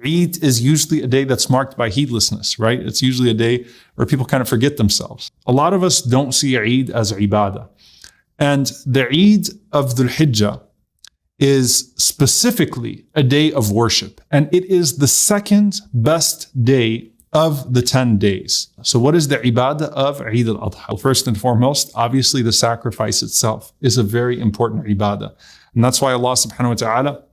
Eid is usually a day that's marked by heedlessness, right? It's usually a day where people kind of forget themselves. A lot of us don't see Eid as ibadah. And the Eid of Dhul Hijjah is specifically a day of worship. And it is the second best day of the 10 days. So what is the ibadah of Eid al-Adha? Well, first and foremost, obviously the sacrifice itself is a very important ibadah. And that's why Allah subhanahu wa ta'ala,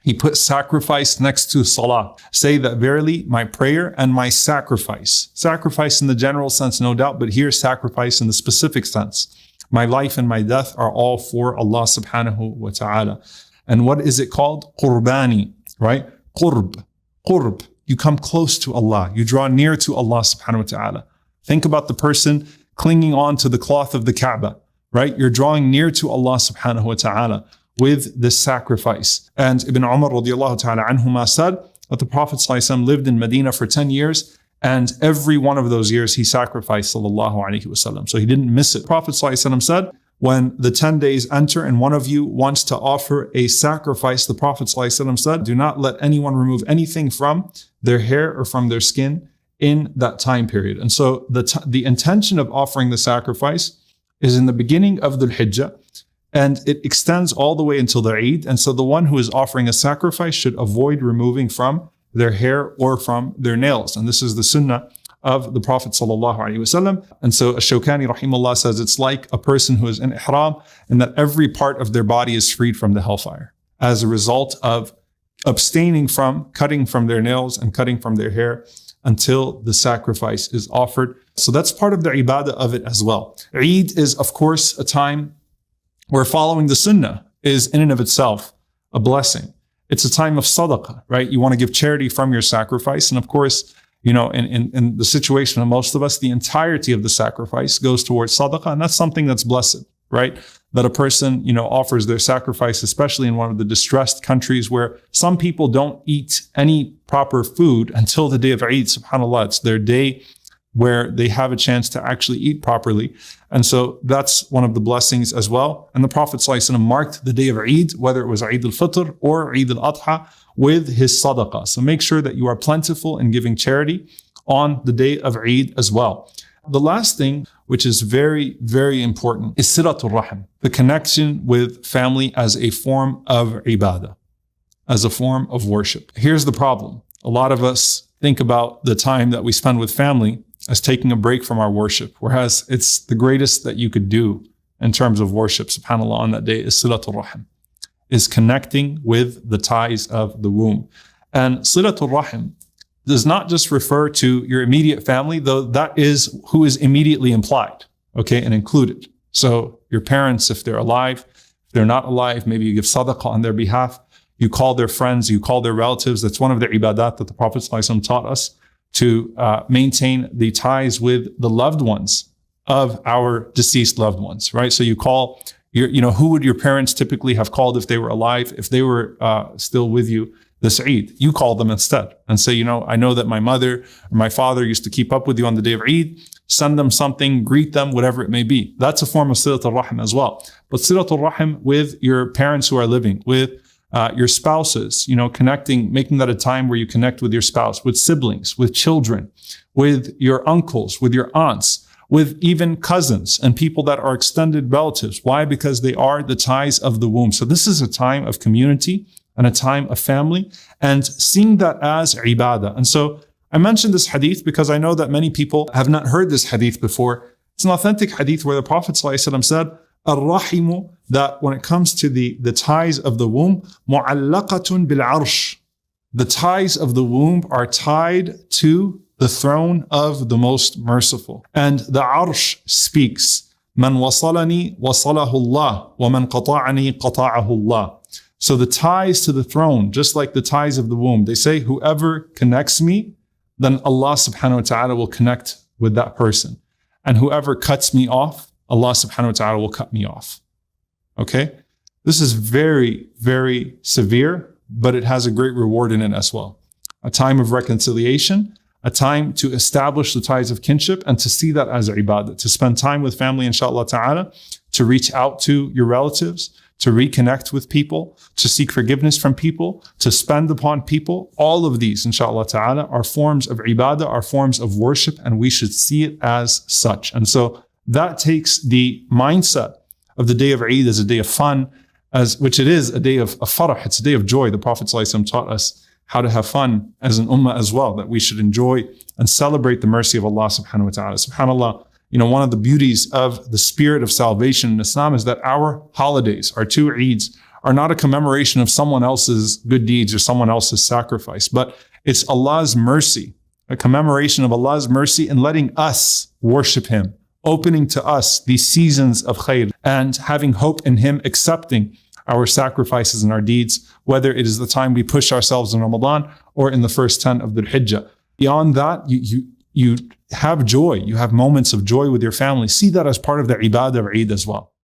He put sacrifice next to salah. Say that verily my prayer and my sacrifice. Sacrifice in the general sense, no doubt, but here sacrifice in the specific sense. My life and my death are all for Allah subhanahu wa ta'ala. And what is it called? Qurbani, right? Qurb. Qurb. You come close to Allah. You draw near to Allah subhanahu wa ta'ala. Think about the person clinging on to the cloth of the Kaaba, right? You're drawing near to Allah subhanahu wa ta'ala with this sacrifice. And Ibn Umar radiallahu ta'ala anhuma said that the Prophet ﷺ lived in Medina for 10 years, and every one of those years he sacrificed sallallahu alaihi wasallam. So he didn't miss it. Prophet ﷺ said, when the 10 days enter and one of you wants to offer a sacrifice, the Prophet ﷺ said, do not let anyone remove anything from their hair or from their skin in that time period. And so the intention of offering the sacrifice is in the beginning of Dhul Hijjah, and it extends all the way until the Eid. And so the one who is offering a sacrifice should avoid removing from their hair or from their nails. And this is the Sunnah of the Prophet sallallahu alaihi wasallam. And so Ash-Shawkani rahimahullah says it's like a person who is in ihram, and that every part of their body is freed from the hellfire as a result of abstaining from cutting from their nails and cutting from their hair until the sacrifice is offered. So that's part of the ibadah of it as well. Eid is, of course, a time where following the Sunnah is in and of itself a blessing. It's a time of sadaqah, right? You want to give charity from your sacrifice. And of course, you know, in the situation of most of us, the entirety of the sacrifice goes towards sadaqah. And that's something that's blessed, right? That a person, you know, offers their sacrifice, especially in one of the distressed countries where some people don't eat any proper food until the day of Eid, subhanAllah. It's their day where they have a chance to actually eat properly. And so that's one of the blessings as well. And the Prophet ﷺ marked the day of Eid, whether it was Eid al-Fitr or Eid al-Adha, with his sadaqah. So make sure that you are plentiful in giving charity on the day of Eid as well. The last thing, which is very, very important, is silatul rahim, the connection with family as a form of ibadah, as a form of worship. Here's the problem. A lot of us think about the time that we spend with family as taking a break from our worship, whereas it's the greatest that you could do in terms of worship, subhanAllah, on that day is silatul rahim, is connecting with the ties of the womb. And silatul rahim does not just refer to your immediate family, though that is who is immediately implied, okay, and included. So your parents, if they're alive, if they're not alive, maybe you give sadaqah on their behalf, you call their friends, you call their relatives. That's one of the ibadat that the Prophet ﷺ taught us, to maintain the ties with the loved ones of our deceased loved ones, right? So you call who would your parents typically have called if they were alive, if they were still with you this Eid? You call them instead and say, I know that my mother or my father used to keep up with you on the day of Eid. Send them something, greet them, whatever it may be. That's a form of silatul rahim as well. But silatul rahim with your parents who are living, with your spouses, connecting, making that a time where you connect with your spouse, with siblings, with children, with your uncles, with your aunts, with even cousins and people that are extended relatives. Why? Because they are the ties of the womb. So this is a time of community and a time of family, and seeing that as ibadah. And so I mentioned this hadith because I know that many people have not heard this hadith before. It's an authentic hadith where the Prophet ﷺ said, Ar-Rahimu, that when it comes to the ties of the womb, mu'allaqatun bil-arsh. The ties of the womb are tied to the throne of the Most Merciful. And the arsh speaks, Man wasalani wasalahu Allah, wa man qata'ani qata'ahu Allah. So the ties to the throne, just like the ties of the womb, they say, whoever connects me, then Allah subhanahu wa ta'ala will connect with that person. And whoever cuts me off, Allah subhanahu wa ta'ala will cut me off. Okay? This is very, very severe, but it has a great reward in it as well. A time of reconciliation, a time to establish the ties of kinship and to see that as ibadah, to spend time with family, inshallah ta'ala, to reach out to your relatives, to reconnect with people, to seek forgiveness from people, to spend upon people. All of these, inshallah ta'ala, are forms of ibadah, are forms of worship, and we should see it as such. And so that takes the mindset of the day of Eid as a day of fun, which it is a day of farah, it's a day of joy. The Prophet ﷺ taught us how to have fun as an ummah as well, that we should enjoy and celebrate the mercy of Allah subhanahu wa ta'ala. SubhanAllah, one of the beauties of the spirit of salvation in Islam is that our holidays, our two Eids, are not a commemoration of someone else's good deeds or someone else's sacrifice, but it's Allah's mercy, a commemoration of Allah's mercy in letting us worship Him, opening to us these seasons of khair and having hope in Him, accepting our sacrifices and our deeds, whether it is the time we push ourselves in Ramadan or in the first 10 of Dhul Hijjah. Beyond that, you have joy. You have moments of joy with your family. See that as part of the ibadah of Eid as well.